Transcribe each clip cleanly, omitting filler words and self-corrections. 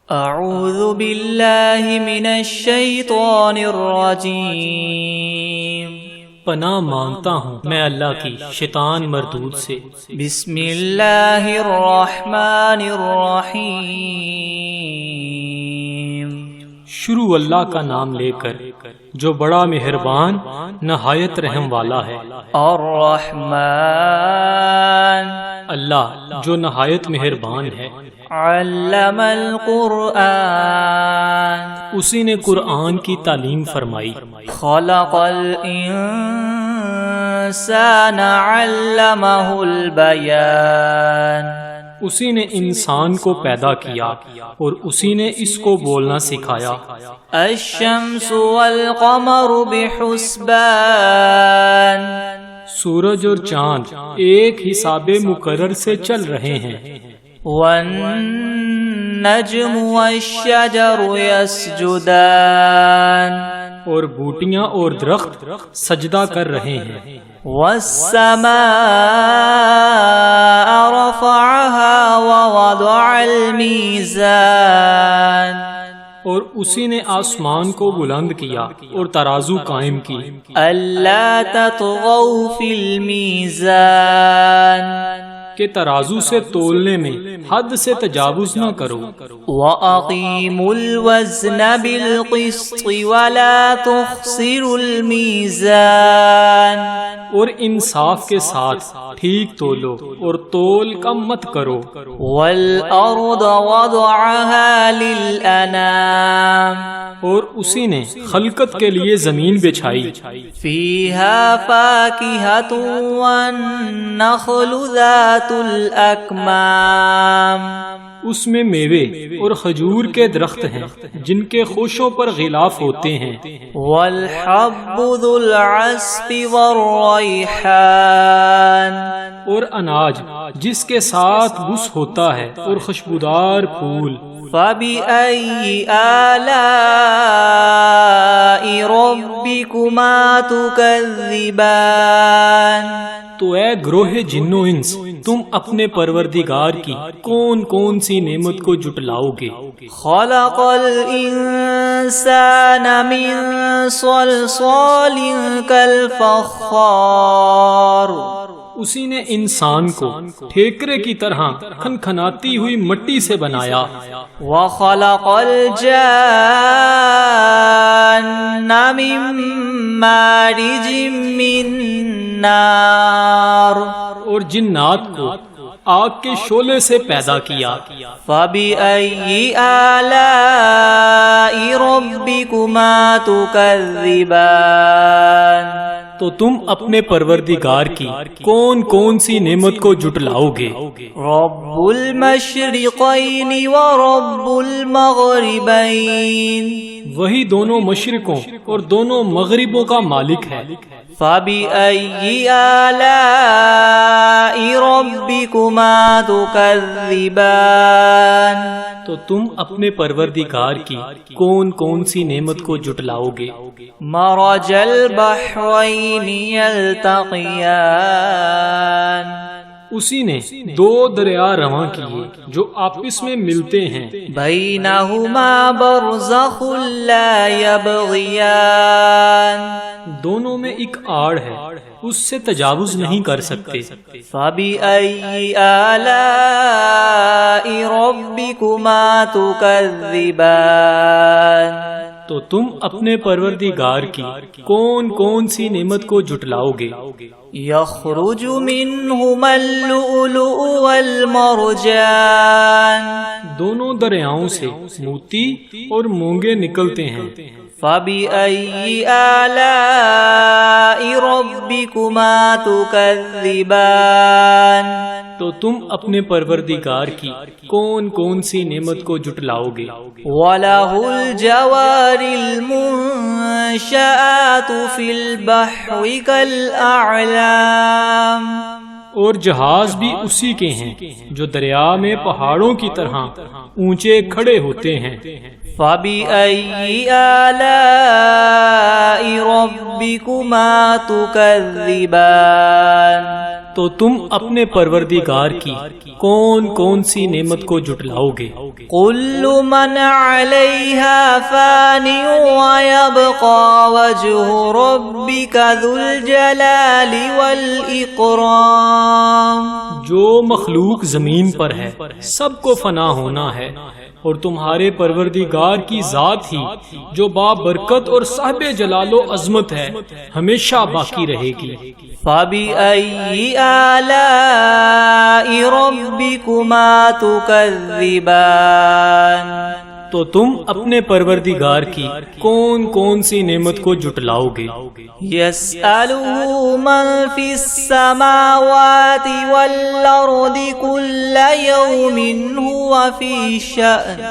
اعوذ باللہ من الشیطان الرجیم، پناہ مانگتا ہوں میں اللہ کی شیطان مردود سے۔ بسم اللہ الرحمن الرحیم، شروع اللہ کا نام لے کر جو بڑا مہربان نہایت رحم والا ہے۔ الرحمن، اللہ جو نہایت مہربان ہے۔ علم القرآن، اسی نے قرآن کی تعلیم فرمائی۔ خلق الانسان علمہ البیان، اسی نے انسان کو پیدا کیا اور اسی نے اس کو بولنا سکھایا۔ الشمس والقمر بحسبان، سورج اور چاند ایک حساب مقرر سے چل رہے ہیں۔ والنجم والشجر يسجدان، اور بوٹیاں اور درخت سجدہ کر رہے ہیں۔ والسماء رفعها ووضع الميزان، اور اسی نے آسمان کو بلند کیا اور ترازو قائم کی۔ ألا تطغوا في الميزان، کہ ترازو سے تولنے میں حد سے تجاوز نہ کرو۔ وَأَقِيمُوا الْوَزْنَ بِالْقِسْطِ وَلَا تُخْسِرُوا الْمِيزَانَ، اور انصاف کے ساتھ ٹھیک تولو اور تول کم مت کرو۔ وَالْأَرْضَ وَضَعَهَا لِلْأَنَامِ، اور اسی نے خلقت کے لیے زمین بچھائی۔ فِيهَا فَاكِهَةٌ وَالنَّخْلُ ذَاتُ الْأَكْمَامِ، اس میں میوے اور کھجور کے درخت ہیں جن کے خوشوں پر غلاف ہوتے ہیں۔ وَالْحَبُّ ذُو الْعَصْفِ وَالرَّيْحَانِ، اور اناج جس کے ساتھ بس ہوتا ہے اور خوشبودار پھول۔ فَبِأَيِّ آلَاءِ رَبِّكُمَا تُكَذِّبَانِ، تو اے گروہ جن و انس، تم اپنے پروردگار کی کون کون سی نعمت کو جٹلاؤ گے؟ خَلَقَ الْإِنسَانَ مِنْ صَلْصَالٍ كَالْفَخَّارِ، اسی نے انسان کو ٹھیکرے کی طرح کھنکھناتی ہوئی مٹی سے بنایا۔ وَخَلَقَ الْجَانَّ مِن مَّارِجٍ مِّن نَّارٍ، اور جنات کو آگ کے شعلے سے پیدا کیا۔ فَبِأَيِّ آلَاءِ رَبِّكُمَا تُكَذِّبَانِ، تو تم اپنے پروردگار کی کون کون سی نعمت کو جٹلاؤ گے؟ رَبُّ الْمَشْرِقَيْنِ وَرَبُّ الْمَغْرِبَيْنِ، وہی دونوں مشرقوں اور دونوں مغربوں کا مالک ہے۔ فَبِأَيِّ آلَاءِ رَبِّكُمَا تُكَذِّبَانِ، تو تم اپنے پروردگار کی کون کون سی نعمت کو جٹلاؤ گے؟ مَرَجَ الْبَحْرَيْنِ يَلْتَقِيَانِ، اسی نے دو دریا رواں کیے جو آپس میں ملتے ہیں۔ بَيْنَهُمَا بَرْزَخٌ لَا يَبْغِيَانِ، دونوں میں ایک آڑ ہے، اس سے تجاوز نہیں کر سکتے۔ فَبِأَيِّ آلَاءِ رَبِّكُمَا تُكَذِّبَانِ، تو تم اپنے پروردگار کی کون کون سی نعمت کو جٹلاؤ گے؟ يَخْرُجُ مِنْهُمَا اللُّؤْلُؤُ وَالْمَرْجَانُ، دونوں دریاؤں سے موتی اور مونگے نکلتے ہیں۔ فَبِأَيِّ آلَاءِ رَبِّكُمَا تُكَذِّبَانِ، تو تم اپنے پروردگار کی کون کون سی نعمت کو جٹلاؤ گے؟ وَلَهُ الْجَوَارِ الْمُنشَآتُ فِي الْبَحْرِ كَالْأَعْلَامِ، اور جہاز بھی اسی کے ہیں جو دریا میں پہاڑوں کی طرح اونچے کھڑے ہوتے ہیں۔ فَبِأَيِّ آلَاءِ رَبِّكُمَا تُكَذِّبَانِ، تو تم اپنے پروردگار کی کون کون سی نعمت کو جھٹلاؤ گے؟ كل من عليها فان ويبقى وجه ربك ذو الجلال والإكرام. جو مخلوق زمین پر ہے سب کو فنا ہونا ہے، اور تمہارے پروردگار کی ذات ہی جو بابرکت اور صاحب جلال و عظمت ہے ہمیشہ باقی رہے گی. فَبِأَيِّ آلَاءِ رَبِّكُمَا تُكَذِّبَانِ. تو تم اپنے پروردگار کی کون کون سی نعمت کو جھٹلاؤ گے؟ يَسْأَلُهُ مَن فِي السَّمَاوَاتِ وَالْأَرْضِ كُلَّ يَوْمٍ هُوَ فِي شَأْنٍ.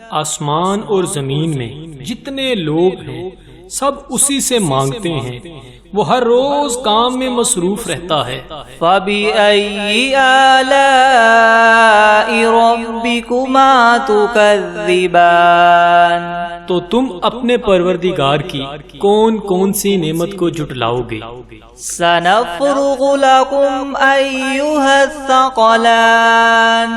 آسمان اور زمین میں جتنے لوگ ہیں سب اسی سے مانگتے ہیں، وہ ہر روز کام میں مصروف رہتا ہے. فَبِأَيِّ آلَاءِ رَبِّكُمَا تُكَذِّبَانِ. تو تم اپنے پروردگار کی کون کون سی نعمت کو جھٹلاؤ گے؟ سَنَفْرُغُ لَكُمْ أَيُّهَا الثَّقَلَانِ.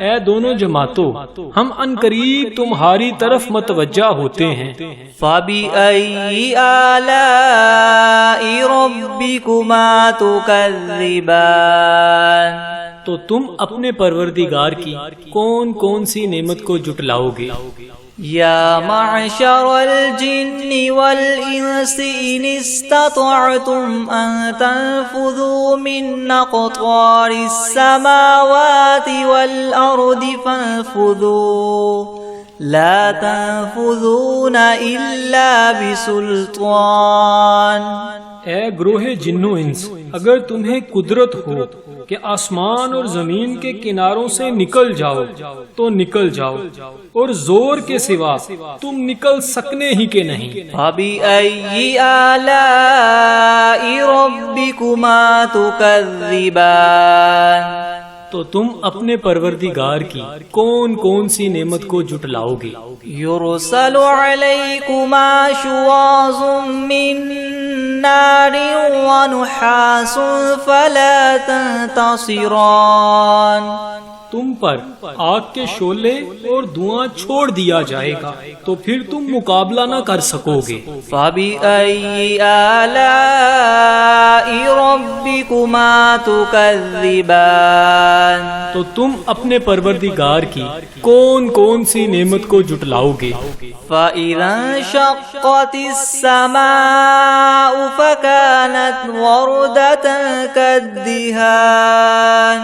اے دونوں جماعتوں، ہم عنقریب تمہاری طرف متوجہ ہوتے ہیں. فَبِأَيِّ آلَاءِ رَبِّكُمَا تُكَذِّبَانِ. تو تم اپنے پروردگار کی کون کون سی نعمت کو جھٹلاؤ گے؟ یا معشر الجن والانس ان استطعتم ان تنفذوا من اقطار السماوات والارض فانفذوا لا تنفذون الا بسلطان. اے گروہ جن و انس، اگر تمہیں قدرت ہو کہ آسمان اور زمین کے کناروں سے نکل جاؤ تو نکل جاؤ، اور زور کے سوا تم نکل سکنے ہی کے نہیں. فَبِأَيِّ آلَاءِ رَبِّكُمَا تُكَذِّبَانِ. تو تم اپنے پروردگار کی کون کون سی نعمت کو جھٹلاؤ گے؟ يُرْسَلُ عَلَيْكُمَا شُوَاظٌ مِّن نَّارٍ وَنُحَاسٌ فَلَا تَنتَصِرَانِ. تم پر آگ کے شعلے اور دھواں چھوڑ دیا جائے گا تو پھر تم مقابلہ نہ کر سکو گے. فَبِأَيِّ آلَاءِ رَبِّكُمَا تُكَذِّبَانِ. تو تم اپنے پروردگار کی کون کون سی نعمت کو جھٹلاؤ گے؟ فَإِذَا انشَقَّتِ السَّمَاءُ فَكَانَتْ وَرْدَةً كَالدِّهَانِ.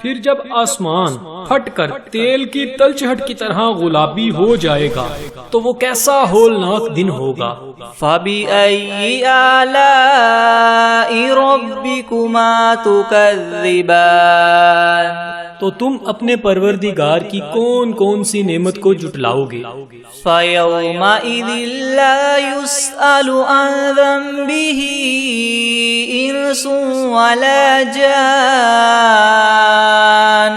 پھر جب آسمان پھٹ کر تیل کی تلچھٹ کی طرح گلابی ہو جائے گا تو وہ کیسا ہولناک دن ہوگا. فَبِأَيِّ آلَاءِ رَبِّكُمَا تُكَذِّبَانِ. تو تم اپنے پروردگار کی کون کون سی نعمت کو جھٹلاؤ گے؟ فَيَوْمَئِذٍ لَا يُسْأَلُ عَنْ ذَنبِهِ إِنسٌ وَلَا جَانٌ.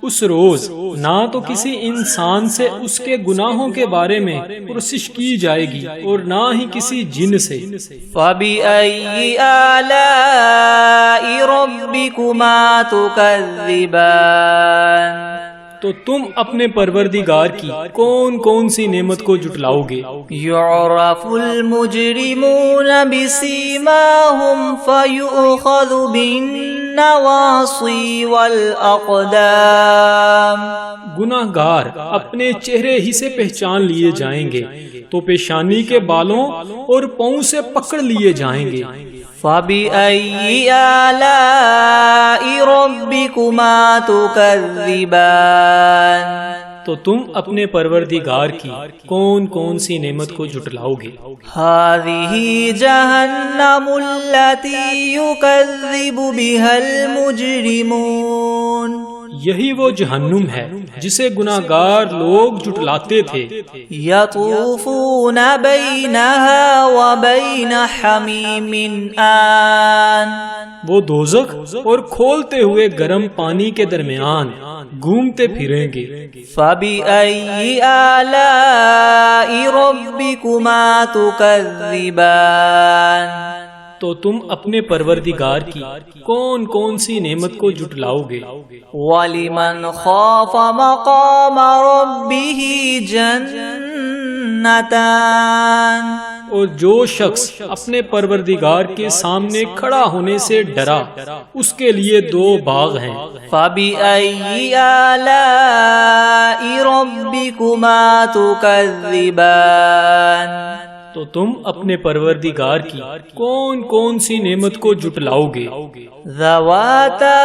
اس روز نہ تو کسی انسان سے اس کے گناہوں کے بارے میں پرسش کی جائے گی اور نہ ہی کسی جن سے. فَبِأَيِّ آلَاءِ رَبِّكُمَا تُكَذِّبَانِ. تو تم اپنے پروردگار کی کون کون سی نعمت کو جھٹلاؤ گے؟ يُعْرَفُ الْمُجْرِمُونَ بِسِيمَاهُمْ فَيُؤْخَذُ بِالنَّوَاصِي وَالْأَقْدَامِ. گناہگار اپنے چہرے ہی سے پہچان لیے جائیں گے تو پیشانی کے بالوں اور پاؤں سے پکڑ لیے جائیں گے. فَبِأَيِّ آلَاءِ رَبِّكُمَا تُكَذِّبَانِ. تو تم اپنے پروردگار کی کون کون سی نعمت کو جھٹلاؤ گے؟ هَذِهِ جَهَنَّمُ الَّتِي يُكَذِّبُ بِهَا الْمُجْرِمُونَ. یہی وہ جہنم ہے جسے گناہگار لوگ جھٹلاتے تھے. يَطُوفُونَ بَيْنَهَا وَبَيْنَ حَمِيمٍ آن. وہ دوزخ اور کھولتے ہوئے گرم پانی کے درمیان گھومتے پھریں گے. فَبِأَيِّ آلَاءِ رَبِّكُمَا تُكَذِّبَانِ. تو تو تم اپنے پروردگار کی کون کون سی نعمت کو جھٹلاؤ گے؟ وَلِمَنْ خَافَ مَقَامَ رَبِّهِ جَنَّتَانِ اور جو شخص اپنے پروردگار کے سامنے کھڑا ہونے سے ڈرا اس کے لیے 2 باغ ہیں۔ فَبِأَيِّ آلَاءِ رَبِّكُمَا تُكَذِّبَانِ تو تم اپنے پروردگار کی کون کون سی نعمت کو جھٹلاؤ گے؟ ذَوَاتَا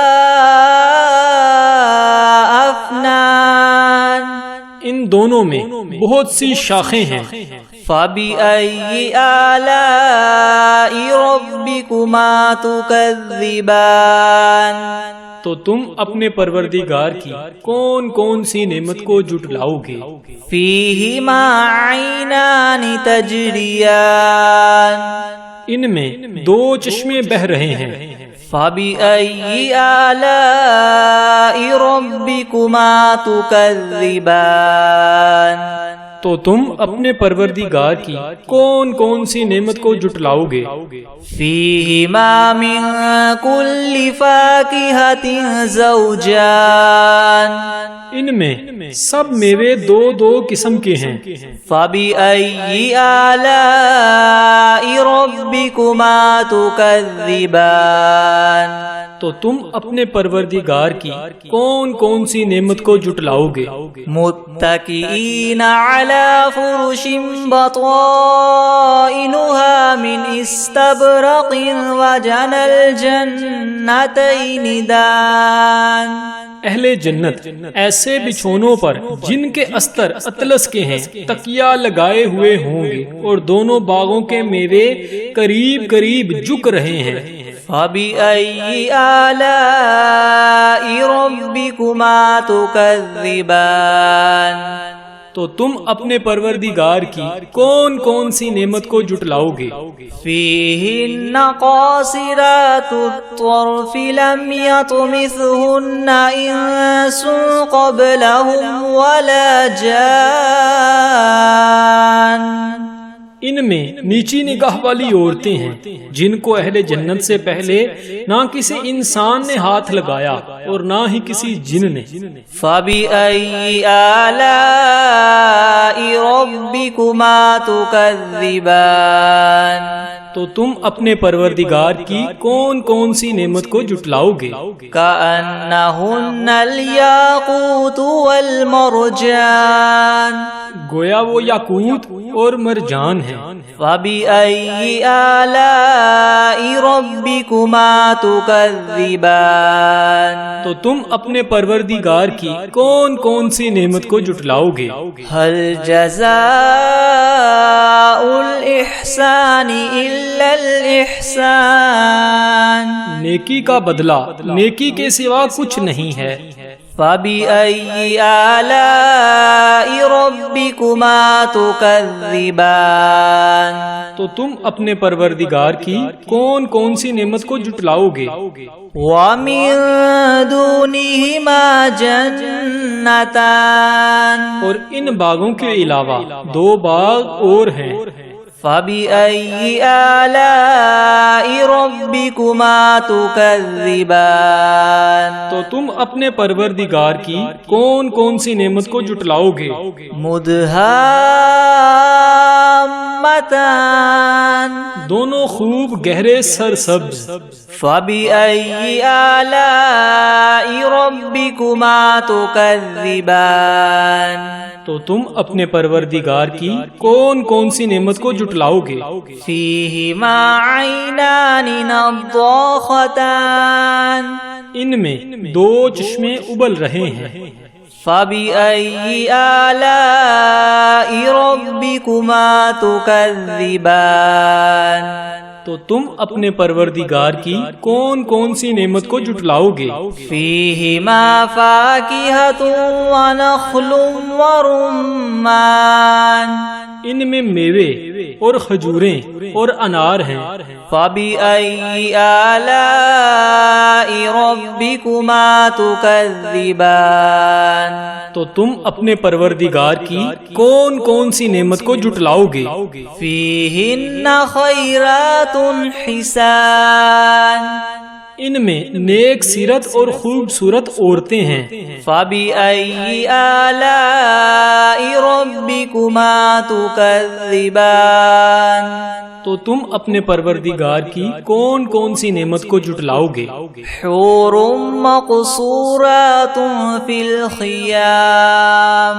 أَفْنَانٍ ان دونوں میں بہت سی شاخیں ہیں۔ فَبِأَيِّ آلَاءِ رَبِّكُمَا تُكَذِّبَانِ تو تم اپنے پروردگار کی کون کون سی نعمت کو جھٹلاؤ گے؟ فِيهِمَا عَيْنَانِ تَجْرِيَانِ ان میں 2 چشمے بہہ رہے ہیں۔ فَبِأَيِّ آلَاءِ رَبِّكُمَا تُكَذِّبَانِ تو تم اپنے پروردگار کی کون کون سی نعمت کو جھٹلاؤ گے؟ فِيهِمَا مِن كُلِّ فَاكِهَةٍ زَوْجَانِ ان میں سب میوے 2 قسم کے ہیں۔ فَبِأَيِّ آلَاءِ رَبِّكُمَا تُكَذِّبَانِ تو تم اپنے پروردگار کی کون کون سی نعمت کو جھٹلاؤ گے؟ متکئین علی فرش بطائنها من استبرق وجنى الجنتین دان اہل جنت ایسے بچھونوں پر جن کے استر اطلس کے ہیں تکیہ لگائے ہوئے ہوں گے اور دونوں باغوں کے میوے قریب قریب جھک رہے ہیں۔ فَبِأَيِّ آلَاءِ رَبِّكُمَا تُكَذِّبَانِ تو تم اپنے پروردگار کی کون کون سی نعمت کو جھٹلاؤ گے؟ فِيهِنَّ قَاصِرَاتُ الطَّرْفِ لَمْ يَطْمِثْهُنَّ إِنسٌ قَبْلَهُمْ وَلَا جَانٌّ ان میں نیچی نگاہ والی عورتیں ہیں جن کو اہل جنت سے پہلے نہ کسی انسان نے ہاتھ لگایا اور نہ ہی کسی جن نے۔ فَبِأَيِّ آلَاءِ رَبِّكُمَا تُكَذِّبَانِ تو تم اپنے پروردگار کی کون کون سی نعمت کو جھٹلاؤ گے؟ كَأَنَّهُنَّ الْيَاقُوتُ وَالْمَرْجَانُ گویا وہ یاقوت اور مرجان ہیں۔ فَبِأَيِّ آلَاءِ رَبِّكُمَا تُكَذِّبَانِ تو تم اپنے پروردگار کی کون کون سی نعمت کو جھٹلاؤ گے؟ هَلْ جَزَاءُ الْإِحْسَانِ إِلَّا الْإِحْسَانُ نیکی کا بدلہ نیکی کے سوا کچھ نہیں ہے۔ فَبِأَيِّ آلَاءِ رَبِّكُمَا تُكَذِّبَانِ تو تم اپنے پروردگار کی کون کون سی نعمت کو جھٹلاؤ گے؟ وَمِن دُونِهِمَا جَنَّتَانِ اور ان باغوں کے علاوہ 2 باغ اور ہیں۔ فَبِأَيِّ آلَاءِ رَبِّكُمَا تُكَذِّبَانِ تو تم اپنے پروردگار کی کون کون سی نعمت کو جھٹلاؤ گے؟ مُدْهَامَّتَانِ دونوں خوب گہرے سرسبز۔ فَبِأَيِّ آلَاءِ رَبِّكُمَا تُكَذِّبَانِ تو تم اپنے پروردگار کی کون کون سی نعمت کو جھٹلاؤ گے؟ فِيهِمَا عَيْنَانِ نَضَّاخَتَانِ ان میں 2 چشمے ابل رہے ہیں۔ فَبِأَيِّ آلَاءِ رَبِّكُمَا تُكَذِّبَانِ تو تم اپنے پروردگار کی کون کون سی نعمت کو جھٹلاؤ گے؟ فِيهِمَا فَاكِهَةٌ وَنَخْلٌ وَرُمَّانٌ ان میں میوے اور کھجوریں اور انار ہیں۔ فَبِأَيِّ آلَاءِ رَبِّكُمَا تُكَذِّبَانِ تو تم اپنے پروردگار کی کون کون سی نعمت کو جٹلاؤ گے؟ فیہن خیرات حسان، ان میں نیک سیرت اور خوبصورت عورتیں ہیں۔ فبأي آلاء ربكما تكذبان، تو تم اپنے پروردگار کی کون کون سی نعمت کو جٹلاؤ گے؟ حور مقصورات فی الخیام،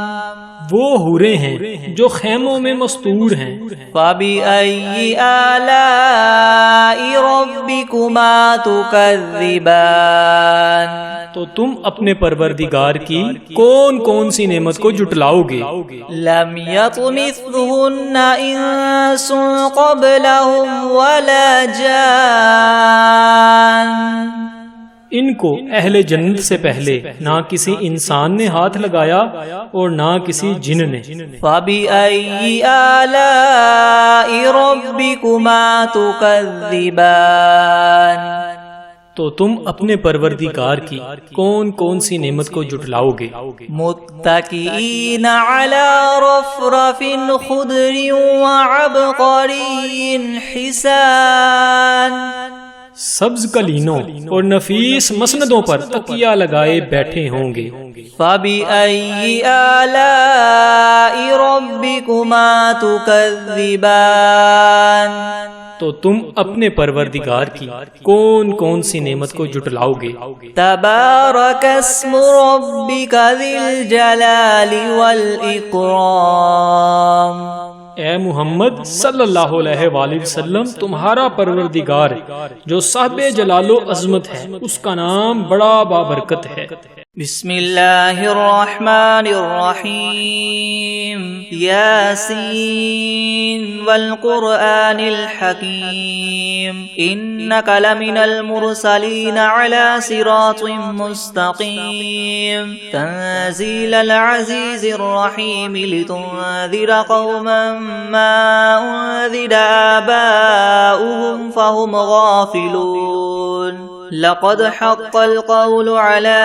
وہ حوریں ہیں جو خیموں میں مستور ہیں۔ فبأي آلاء ربكما تكذبان، تو تم اپنے پروردگار کی کون کون سی نعمت کو جٹلاؤ گے؟ لم يطمثهن انس قبلهم ولا جان، ان کو اہل جنت سے پہلے نہ کسی انسان نے ہاتھ لگایا اور نہ کسی جن نے۔ فبأي آلاء ربكما تكذبان، تو تم اپنے پروردگار کی کون کون سی نعمت کو جٹلاؤ گے؟ متكئين على رفرف خضر وعبقري حسان، سبز قلینوں اور نفیس مسندوں پر تکیہ لگائے بیٹھے ہوں گے۔ فبأي آلاء ربكما تكذبان، تو تم اپنے پروردگار کی کون کون سی نعمت کو جٹلاؤ گے؟ تبارک اسم ربک ذی الجلال والإکرام، اے محمد صلی اللہ علیہ وآلہ وسلم، تمہارا پروردگار جو صاحب جلال و عظمت ہے، اس کا نام بڑا بابرکت ہے۔ بسم اللہ الرحمن الرحیم، یاسین والقرآن الحکیم، انک لمن المرسلین علی صراط مستقیم، تنزیل العزیز الرحیم، لتنذر قوما ما انذر آباؤهم فهم غافلون، لقد حق القول على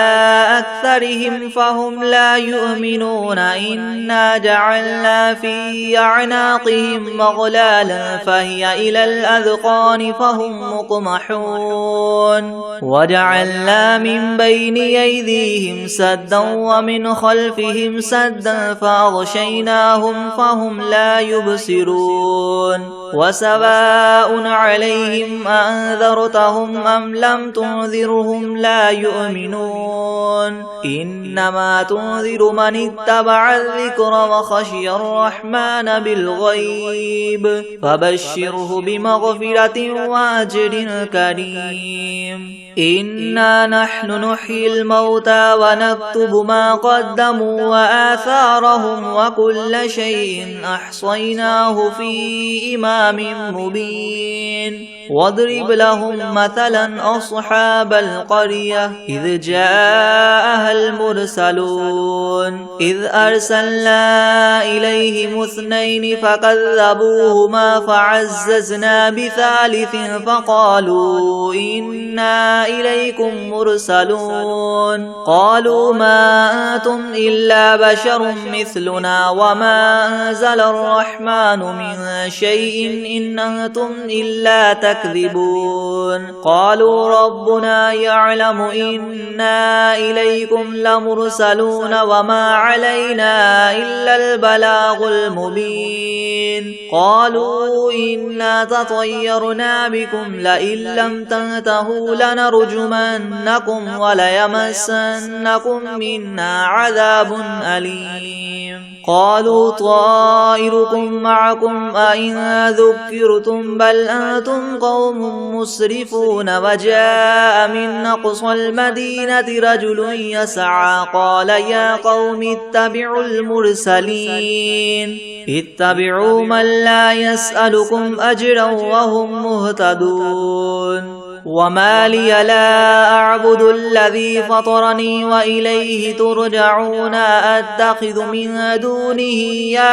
أكثرهم فهم لا يؤمنون، إنا جعلنا في أعناقهم مغلالا فهي إلى الأذقان فهم مقمحون، وجعلنا من بين أيديهم سدا ومن خلفهم سدا فأغشيناهم فهم لا يبصرون، وسواء عليهم أنذرتهم أم لم تنذرهم لا يؤمنون، إنما تنذر من اتبع الذكر وخشي الرحمن بالغيب، فبشره بمغفرة وأجر كريم، إنا نحن نحيي الموتى ونكتب ما قدموا وآثارهم وكل شيء أحصيناه في إمام مبين، واضرب لهم مثلا أصحاب القرية إذ جاءها المرسلون، إذ أرسلنا إليهم اثنين فكذبوهما فعززنا بثالث فقالوا إنا إليكم مرسلون، قالوا ما أنتم إلا بشر مثلنا وما أنزل الرحمن من شيء إن أنتم إلا تكذبون، قالوا ربنا يعلم إنا إليكم لمرسلون وما علينا إلا البلاغ المبين، قالوا إنا تطيرنا بكم لئن لم تنتهوا لنرجمنكم وليمسنكم منا عذاب أليم، قالوا طائركم معكم أئن ذكرتم بل أنتم قوم مسرفون، وجاء من أقصى المدينة رجل يسعى قال يا قوم اتبعوا المرسلين، اتبعوا من لا يسألكم أجرا وهم مهتدون، وما لي لا أعبد الذي فطرني وإليه ترجعون أتخذ من دونه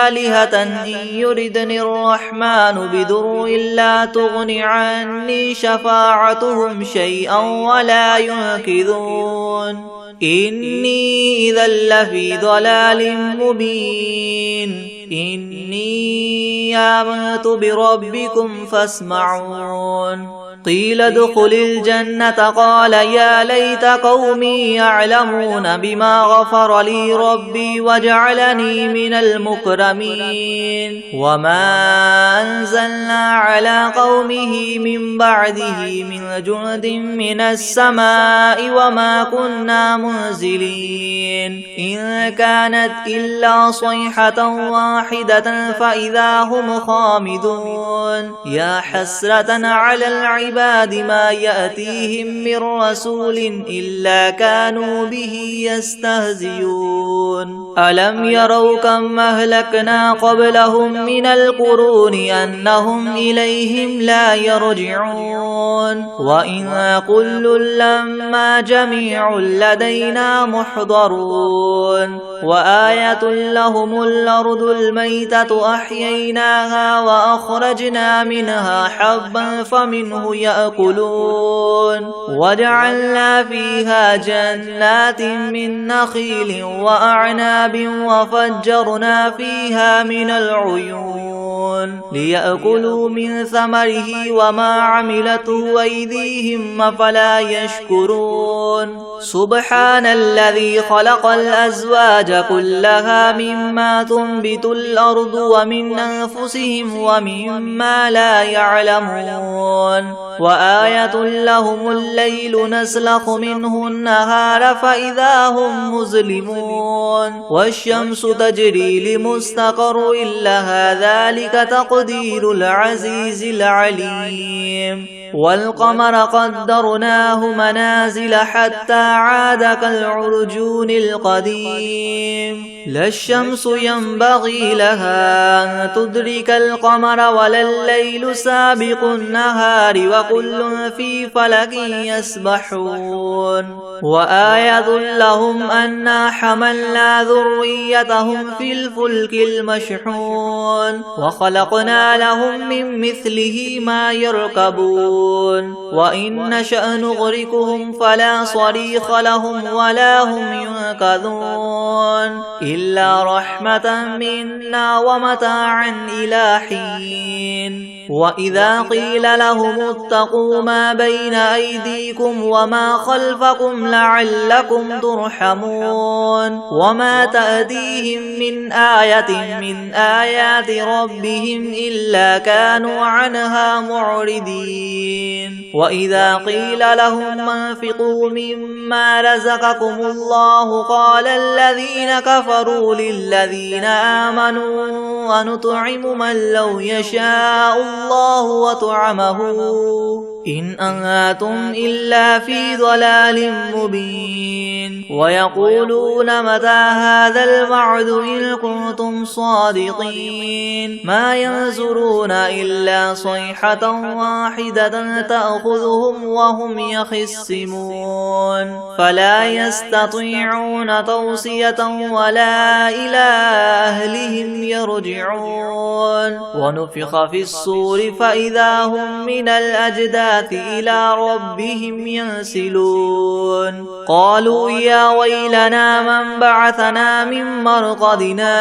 آلهة إن يردني الرحمن بضر لا تغن عني شفاعتهم شيئا ولا ينقذون إني إذا لفي ضلال مبين إني آمنت بربكم فاسمعون قيل ادخل الجنة قال يا ليت قومي يعلمون بما غفر لي ربي وجعلني من المكرمين وما أنزلنا على قومه من بعده من جند من السماء وما كنا منزلين إن كانت إلا صيحة واحدة فإذا هم خامدون يا حسرة على العباد ما يأتيهم من رسول إلا كانوا به يستهزئون ألم يروا كم أهلكنا قبلهم من القرون أنهم إليهم لا يرجعون وإن كل لما جميع لدينا محضرون وآية لهم الأرض الميتة أحييناها وأخرجنا منها حبا فمنه يأكلون وجعلنا فيها جنات من نخيل وأعناب وفجرنا فيها من العيون ليأكلوا من ثمره وما عملته أيديهم أفلا يشكرون سبحان الذي خلق الأزواج كلها مما تنبت الأرض ومن أنفسهم ومما لا يعلمون وآية لهم الليل نسلخ منه النهار فإذا هم مظلمون والشمس تجري لمستقر لها ذلك تقدير العزيز العليم والقمر قدرناه منازل حتى عاد كالعرجون القديم لا الشمس ينبغي لها أن تدرك القمر ولا الليل سابق النهار وكل في فلك يسبحون وآية لهم أنا حملنا ذريتهم في الفلك المشحون وخلقنا لهم من مثله ما يركبون وإن نشأ نغرقهم فلا صريخ لهم ولا هم ينقذون إلا رحمة منا ومتاعا إلى حين وإذا قيل لهم اتقوا ما بين أيديكم وما خلفكم لعلكم ترحمون وما تأتيهم من آية من آيات ربهم إلا كانوا عنها معرضين وإذا قيل لهم انفقوا مما رزقكم الله قال الذين كفروا للذين آمنوا ونطعم من لو يشاء الله وطعمه إن أنتم إلا في ضلال مبين ويقولون متى هذا الوعد إن كنتم صادقين ما ينظرون إلا صيحة واحدة تأخذهم وهم يخصمون فلا يستطيعون توصية ولا إلى أهلهم يرجعون ونفخ في الصور فإذا هم من الأجداث إلى ربهم ينسلون قالوا يا ويلنا من بعثنا من مرقدنا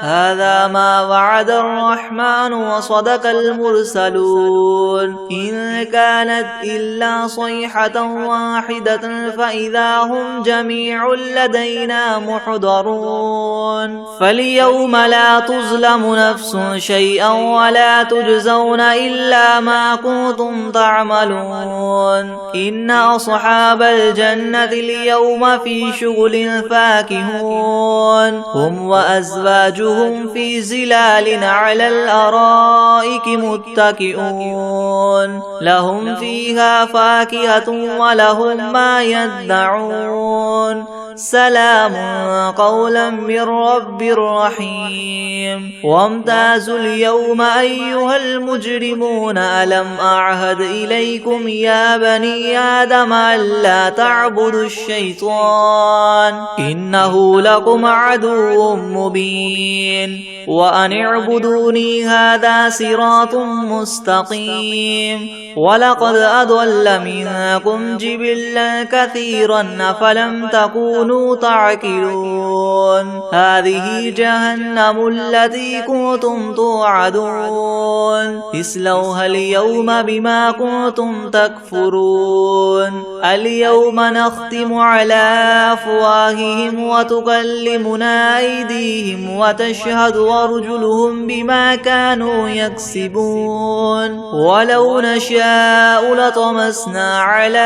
هذا ما وعد الرحمن وصدق المرسلون إن كانت إلا صيحة واحدة فإذا هم جميع لدينا محضرون فاليوم لا تظلم نفس شيئا ولا تجزون إلا ما كنتم تعملون إن أصحاب الجنة اليوم في شغل فاكهون هم وأزواجهم في زلال على الأرائك متكئون لهم فيها فاكهة ولهم ما يدعون سلام قولا من رب رحيم وامتازوا اليوم أيها المجرمون ألم أعهد إليكم يا بني آدم ألا تعبدوا الشيطان إنه لكم عدو مبين وأن اعبدوني هذا صراط مستقيم ولقد أضل منكم جبلا كثيرا أفلم تكونوا تعقلون هذه جهنم التي كنتم توعدون اصلوها اليوم بما كنتم تكفرون اليوم نختم على أفواههم وتكلمنا أيديهم وتشهد أرجلهم بما كانوا يكسبون ولو نشاء لطمسنا على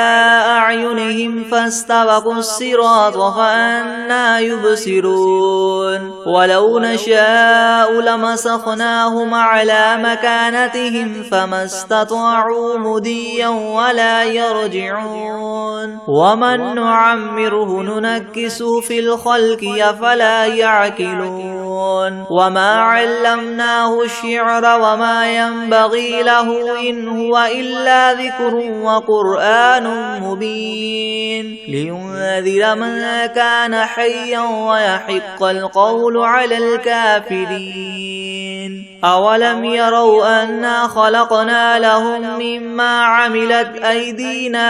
أعينهم فاستبقوا الصراط فأنى يبصرون ولو نشاء لمسخناهم على مكانتهم فما استطاعوا مديا ولا يرجعون ومن نعمره ننكسه في الخلق أفلا يعقلون وما علمناه الشعر وما ينبغي له إن هو إلا ذكر وقرآن مبين لينذر من كان حيا ويحق القول على الكافرين أولم يروا أنا خلقنا لهم مما عملت أيدينا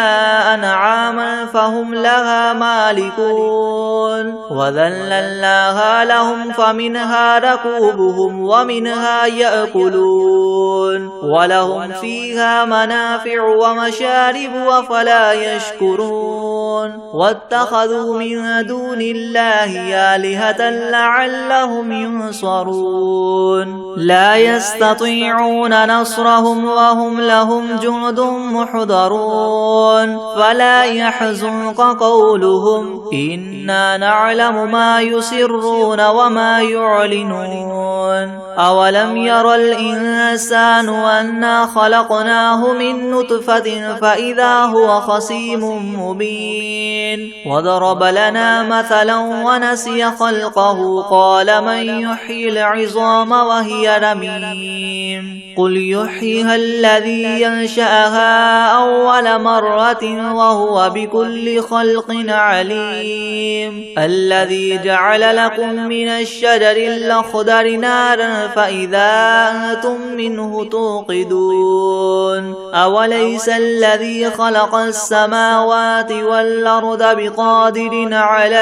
أنعاما فهم لها مالكون وذللناها لهم فمنها ركوبهم ومنها يأكلون ولهم فيها منافع ومشارب أفلا يشكرون واتخذوا من دون الله آلهة لعلهم ينصرون لا يستطيعون نصرهم وهم لهم جند محضرون فلا يحزنك قولهم إنا نعلم ما يسرون وما يعلنون أولم ير الإنسان أنا خلقناه من نطفة فإذا هو خصيم مبين وضرب لنا مثلا ونسي خلقه قال من يحيي العظام وهي رميم قل يحييها الذي ينشأها أول مرة وهو بكل خلق عليم الذي جعل لكم من الشجر الأخضر نارا فإذا أنتم منه توقدون أوليس الذي خلق السماوات والأرض بقادر على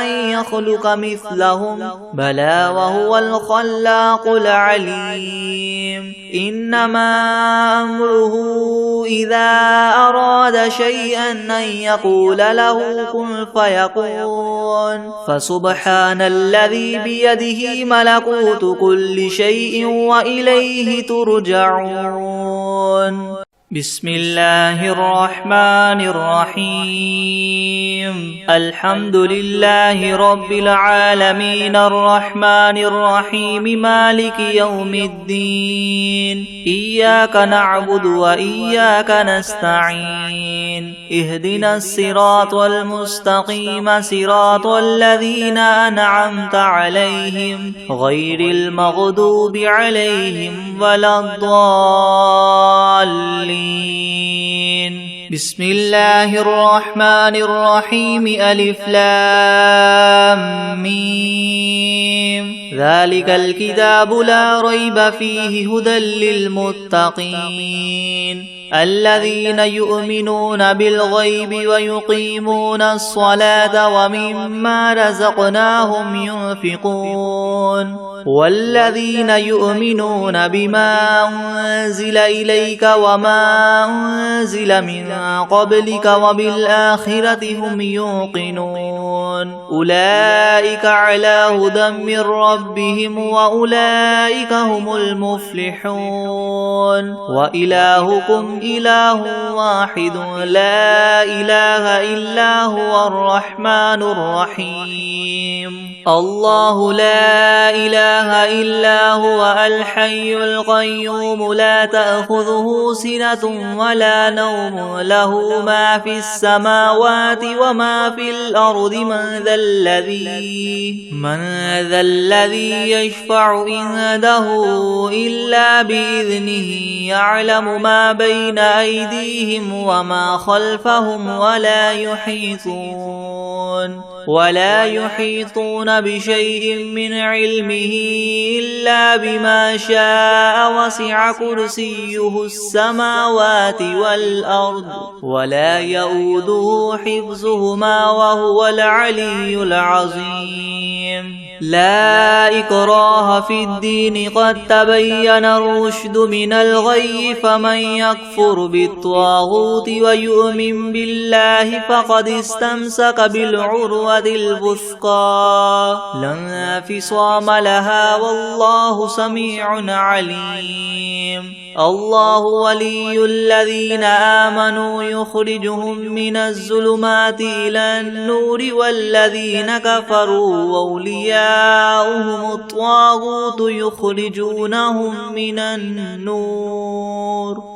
أن يخلق مثلهم بلى وهو الخلاق العليم إنما أمره إذا أراد شيئا أن يقول له كن فيكون فسبحان الذي بيده ملكوت كل شيء وإليه ترجعون بسم الله الرحمن الرحيم الحمد لله رب العالمين الرحمن الرحيم مالك يوم الدين إياك نعبد وإياك نستعين اهدنا الصراط المستقيم صراط الذين أنعمت عليهم غير المغضوب عليهم ولا الضالين بسم الله الرحمن الرحيم ألف لام ميم ذلك الكتاب لا ريب فيه هدى للمتقين الذين يؤمنون بالغيب ويقيمون الصلاة ومما رزقناهم ينفقون والذين يؤمنون بما أنزل إليك وما أنزل من قبلك وبالآخرة هم يوقنون أولئك على هدى من ربهم وأولئك هم المفلحون وإلهكم إله واحد لا إله إلا هو الرحمن الرحيم الله لا إله إلا هو الحي القيوم لا تأخذه سنة ولا نوم له ما في السماوات وما في الأرض من ذا الذي يشفع عنده إلا بإذنه يعلم ما بين أيديهم وما خلفهم ولا يحيطون بشيء من علمه إلا بما شاء وسع كرسيه السماوات والأرض ولا يؤوده حفظهما وهو العلي العظيم لا إكراه في الدين قد تبين الرشد من الغي فمن يكفر بالطاغوت ويؤمن بالله فقد استمسك بالعروة الوثقى لا انفصام لها والله سميع عليم الله ولي الذين آمنوا يخرجهم من الظلمات إلى النور والذين كفروا أولياؤهم الطاغوت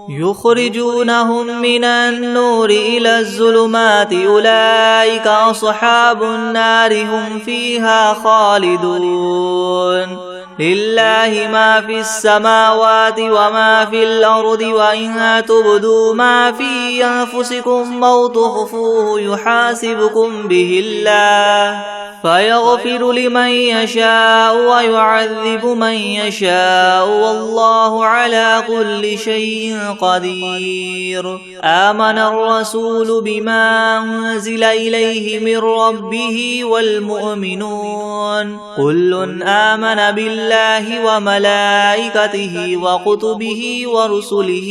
يخرجونهم من النور إلى الظلمات أولئك أصحاب النار هم فيها خالدون لله ما في السماوات وما في الأرض وإن تبدوا ما في أنفسكم أو تخفوه يحاسبكم به الله فيغفر لمن يشاء ويعذب من يشاء والله على كل شيء قدير آمن الرسول بما أنزل إليه من ربه والمؤمنون كل آمن بالله وملائكته وكتبه ورسله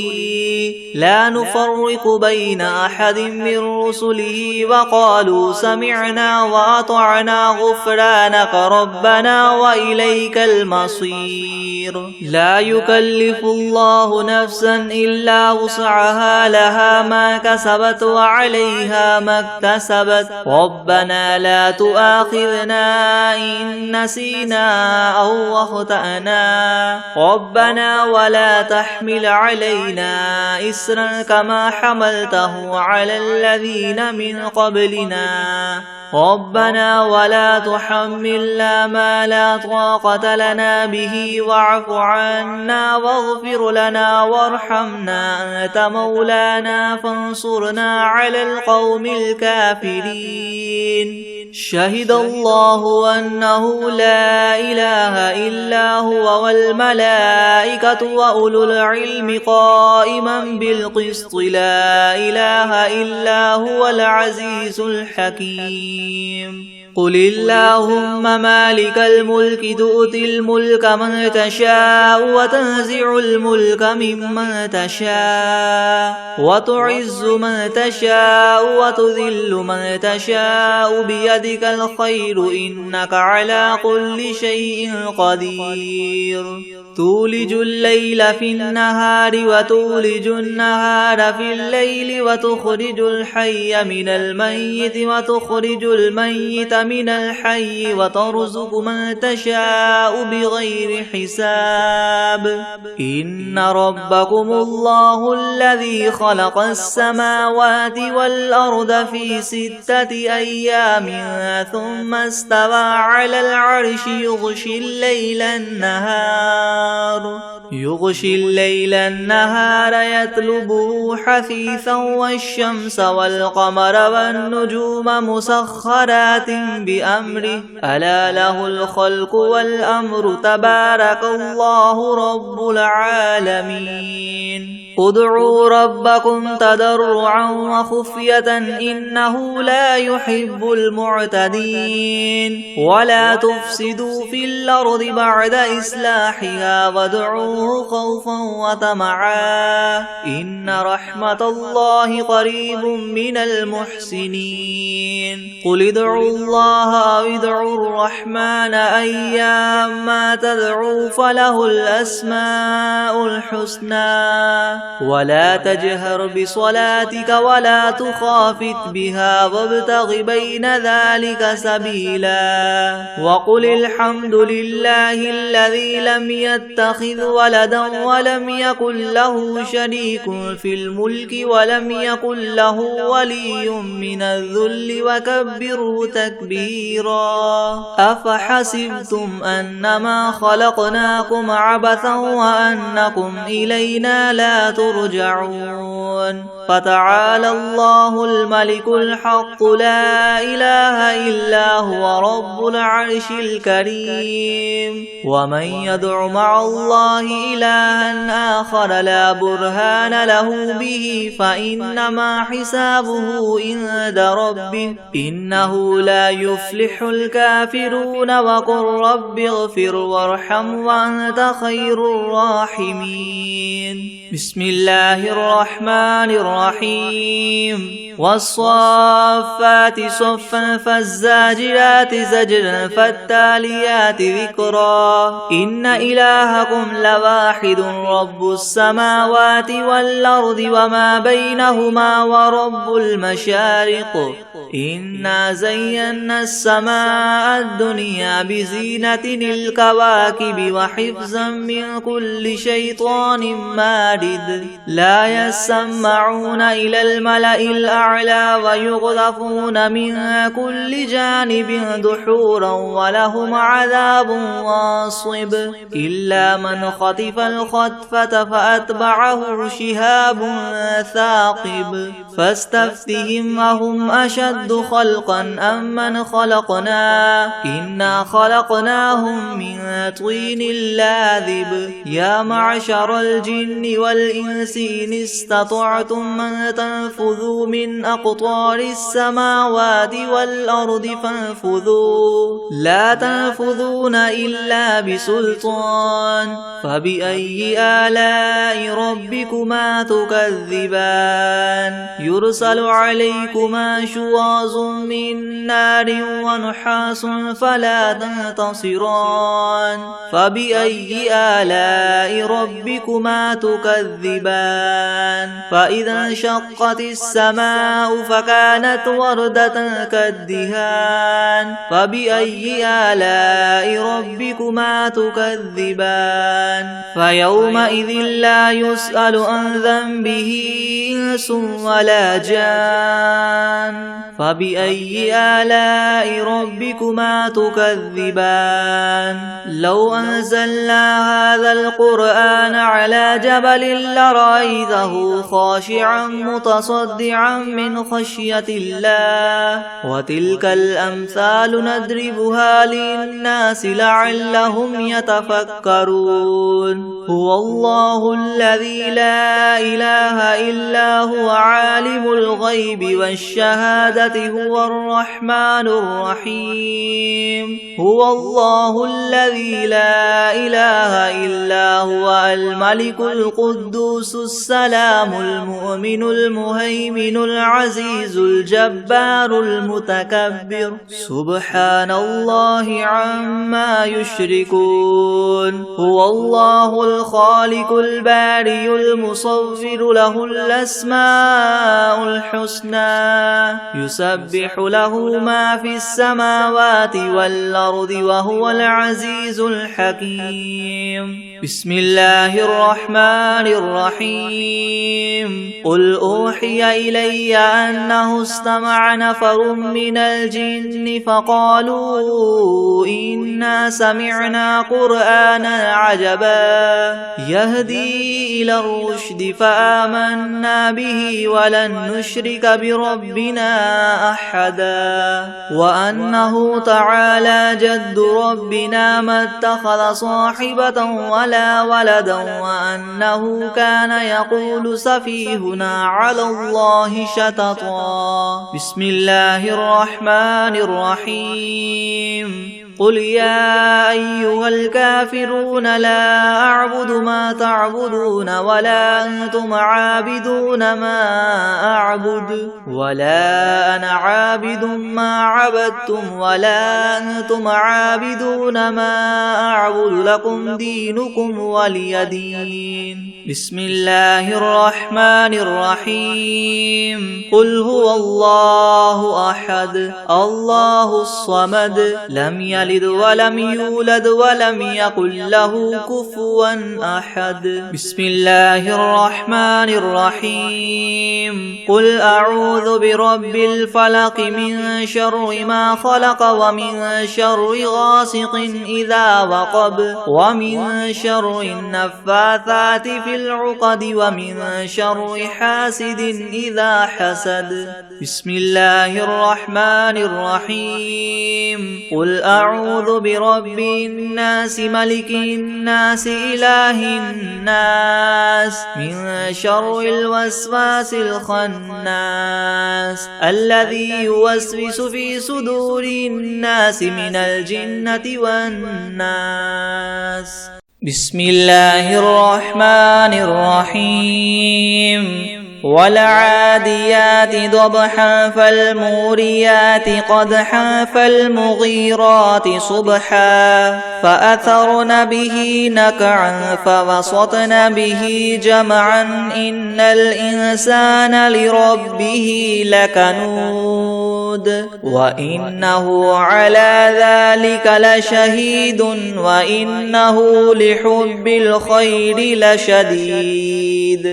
لا نفرق بين أحد من رسله وقالوا سمعنا وأطعنا غفرانك ربنا وإليك المصير لا يكلف الله نفسا إلا وسعها لها ما كسبت وعليها ما اكتسبت ربنا لا تؤاخذنا إن نسينا أو أخطأنا ربنا ولا تحمل علينا إسرا كما حملته على الذين من قبلنا ربنا ولا تحملنا ما لا طاقة لنا به واعف عنا واغفر لنا وارحمنا أنت مولانا فانصرنا على القوم الكافرين شهد الله أنه لا إله إلا هو والملائكة وأولو العلم قائما بالقسط لا إله إلا هو العزيز الحكيم قل اللهم مالك الملك تؤتي الملك من تشاء وتنزع الملك ممن تشاء وتعز من تشاء وتذل من تشاء بيدك الخير إنك على كل شيء قدير تولج الليل في النهار وتولج النهار في الليل وتخرج الحي من الميت وتخرج الميت من الحي وترزق من تشاء بغير حساب إن ربكم الله الذي خلق السماوات والأرض في 6 أيام ثم استوى على العرش يغشي الليل النهار يطلبه حثيثا والشمس والقمر والنجوم مسخرات بأمره ألا له الخلق والأمر تبارك الله رب العالمين ادعوا ربكم تضرعا وخفية إنه لا يحب المعتدين ولا تفسدوا في الأرض بعد إصلاحها وادعوه ادعوه خوفا وطمعا إن رحمة الله قريب من المحسنين قل ادعوا الله أو ادعوا الرحمن أيما تدعوا فله الأسماء الحسنى ولا تجهر بصلاتك ولا تخافت بها وابتغ بين ذلك سبيلا وقل الحمد لله الذي لم يتخذ ولدا ولم يكن له شريك في الملك ولم يكن له ولي من الذل وكبره تكبيرا أفحسبتم أنما خلقناكم عبثا وأنكم إلينا لا ترجعون فتعالى الله الملك الحق لا إله إلا هو رب العرش الكريم ومن يدع مع الله إلها آخر لا برهان له به فإنما حسابه عند ربه إنه لا يفلح الكافرون وقل رب اغفر وارحم وأنت خير الراحمين بسم الله الرحمن الرحيم والصافات صفا فالزاجرات زجرا فالتاليات ذكرا إن إلهكم لواحد رب السماوات والأرض وما بينهما ورب المشارق إنا زينا السماء الدنيا بزينة الكواكب وحفظا من كل شيطان مارد لا يسمعون إلى الملأ الأعلى ويغذفون من كل جانب دحورا ولهم عذاب واصب إلا من خطف الخطفة فأتبعه شهاب ثاقب فاستفتهم أهم أشد خلقا أم من خلقنا إنا خلقناهم من طين لاذب يا معشر الجن والإنس إن استطعتم أن تنفذوا من أقطار السماوات والأرض فانفذوا لا تنفذون إلا بسلطان فبأي آلاء ربكما تكذبان يرسل عليكما شواظ من نار ونحاس فلا تنتصران فبأي آلاء ربكما تكذبان فإذا انشقت السماء فكانت وردة كالدهان فبأي آلاء ربكما تكذبان فيومئذ لا يسأل عن ذنبه إنس ولا جان فبأي آلاء ربكما تكذبان لو أنزلنا هذا القرآن على جبل لرأيته خاشعا متصدعا من خشية الله وتلك الأمثال نضربها للناس لعلهم يتفكرون هو الله الذي لا إله إلا هو عالم الغيب والشهادة هو الرحمن الرحيم هو الله الذي لا إله إلا هو الملك القدوس السلام المؤمن المهيمن العزيز الجبار المتكبر سبحان الله عما يشركون هو الله الخالق الباري المصور له الأسماء الحسنى يسبح له ما في السماوات والأرض وهو العزيز الحكيم بسم الله الرحمن الرحيم قل أوحي إلي أنه استمع نفر من الجن فقالوا إنا سمعنا قرآنا عجبا يهدي إلى الرشد فآمنا به ولن نشرك بربنا أحدا وأنه تعالى جد ربنا ما اتخذ صاحبة ولا ولدا وأنه كان يقول سفيهنا على الله شططا بسم الله الرحمن الرحيم قل يا أيها الكافرون لا أعبد ما تعبدون ولا أنتم عابدون ما أعبد ولا أنا عابد ما عبدتم ولا أنتم عابدون ما أعبد لكم دينكم ولي دين. بسم الله الرحمن الرحيم. قل هو الله أحد الله الصمد لم يلد ولم يولد ولم يكن له كفوا أحد. بسم الله الرحمن الرحيم. قل أعوذ برب الفلق من شر ما خلق ومن شر غاسق إذا وقب ومن شر النفاثات في العقد ومن شر حاسد إذا حسد. بسم الله الرحمن الرحيم. قل أعوذ برب الناس ملك الناس إله الناس من شر الوسواس الخناس الذي يوسوس في صدور الناس من الجنة والناس. بسم الله الرحمن الرحيم. والعاديات ضبحا فالموريات قدحا فالمغيرات صبحا فأثرن به نقعا فوسطن به جمعا إن الإنسان لربه لكنود وإنه على ذلك لشهيد وإنه لحب الخير لشديد.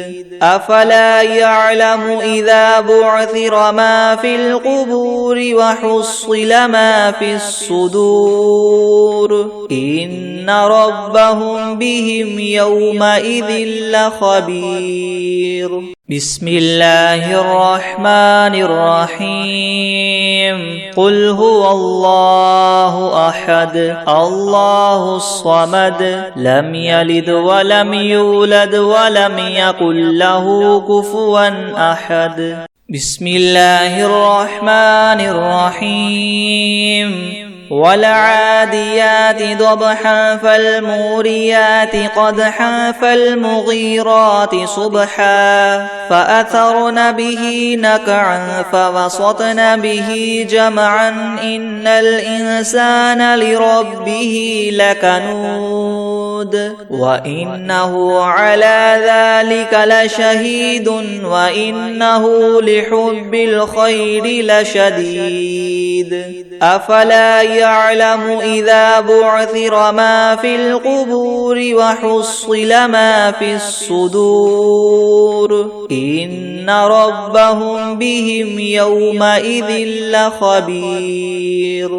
أفلا يعلم إذا بعثر ما في القبور وحصل ما في الصدور إن ربهم بهم يومئذ لخبير. بسم الله الرحمن الرحيم. قل هو الله أحد الله الصمد لم يلد ولم يولد ولم يكن له كفوا أحد. بسم الله الرحمن الرحيم. والعاديات ضبحا فالموريات قدحا فالمغيرات صبحا فأثرن به نقعا فوسطن به جمعا إن الإنسان لربه لكنود وإنه على ذلك لشهيد وإنه لحب الخير لشديد. أفلا يعلم إذا بعثر ما في القبور وحصل ما في الصدور إن ربهم بهم يومئذ لخبير.